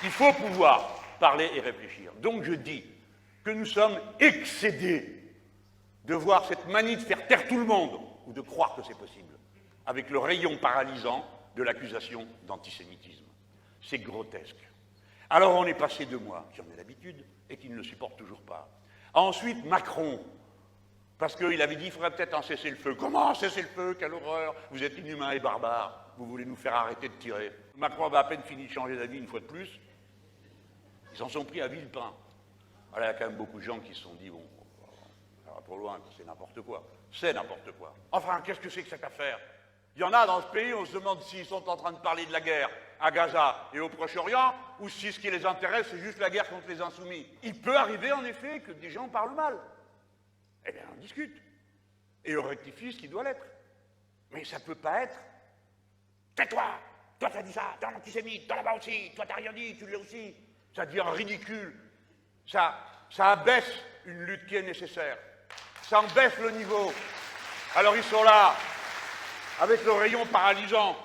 Il faut pouvoir parler et réfléchir. Donc je dis que nous sommes excédés de voir cette manie de faire taire tout le monde, ou de croire que c'est possible, avec le rayon paralysant de l'accusation d'antisémitisme. C'est grotesque. Alors on est passé de moi, qui en ai l'habitude, et qui ne le supporte toujours pas. Ensuite, Macron, parce qu'il avait dit qu'il faudrait peut-être un cessez-le-feu. Comment un cessez-le-feu? Quelle horreur! Vous êtes inhumains et barbares. Vous voulez nous faire arrêter de tirer. Macron avait à peine fini de changer d'avis une fois de plus. Ils s'en sont pris à Villepin. Alors il y a quand même beaucoup de gens qui se sont dit, bon, ça va trop loin, c'est n'importe quoi. C'est n'importe quoi. Enfin, qu'est-ce que c'est que cette affaire? Il y en a dans ce pays, on se demande s'ils sont en train de parler de la guerre à Gaza et au Proche-Orient, ou si ce qui les intéresse, c'est juste la guerre contre les insoumis. Il peut arriver, en effet, que des gens parlent mal. Eh bien, on discute. Et on rectifie ce qui doit l'être. Mais ça ne peut pas être « Tais-toi! Toi, t'as dit ça, t'es un antisémite, toi là-bas aussi, toi, t'as rien dit, tu l'es aussi. » Ça devient ridicule. Ça abaisse une lutte qui est nécessaire. Ça en baisse le niveau. Alors ils sont là, avec le rayon paralysant.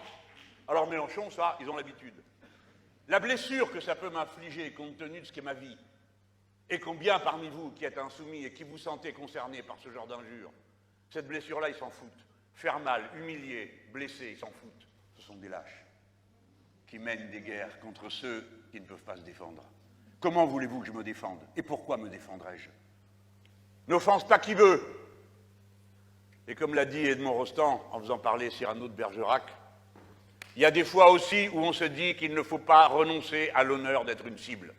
Alors Mélenchon, ça, ils ont l'habitude. La blessure que ça peut m'infliger, compte tenu de ce qu'est ma vie, et combien parmi vous qui êtes insoumis et qui vous sentez concernés par ce genre d'injures, cette blessure-là, ils s'en foutent. Faire mal, humilier, blesser, ils s'en foutent. Ce sont des lâches qui mènent des guerres contre ceux qui ne peuvent pas se défendre. Comment voulez-vous que je me défende? Et pourquoi me défendrais-je? N'offense pas qui veut. Et comme l'a dit Edmond Rostand, en faisant parler Cyrano de Bergerac, il y a des fois aussi où on se dit qu'il ne faut pas renoncer à l'honneur d'être une cible.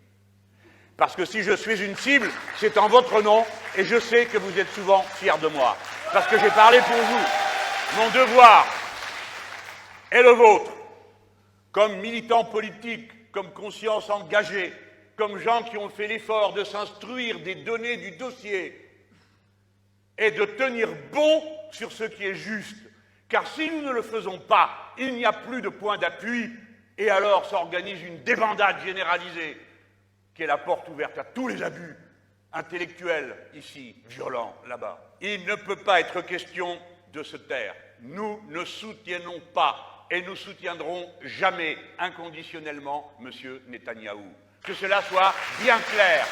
Parce que si je suis une cible, c'est en votre nom, et je sais que vous êtes souvent fiers de moi. Parce que j'ai parlé pour vous. Mon devoir est le vôtre. Comme militant politique, comme conscience engagée, comme gens qui ont fait l'effort de s'instruire des données du dossier et de tenir bon sur ce qui est juste. Car si nous ne le faisons pas, il n'y a plus de point d'appui et alors s'organise une débandade généralisée qui est la porte ouverte à tous les abus intellectuels ici, violents là-bas. Il ne peut pas être question de se taire. Nous ne soutiendrons pas et nous soutiendrons jamais inconditionnellement M. Netanyahou. Que cela soit bien clair.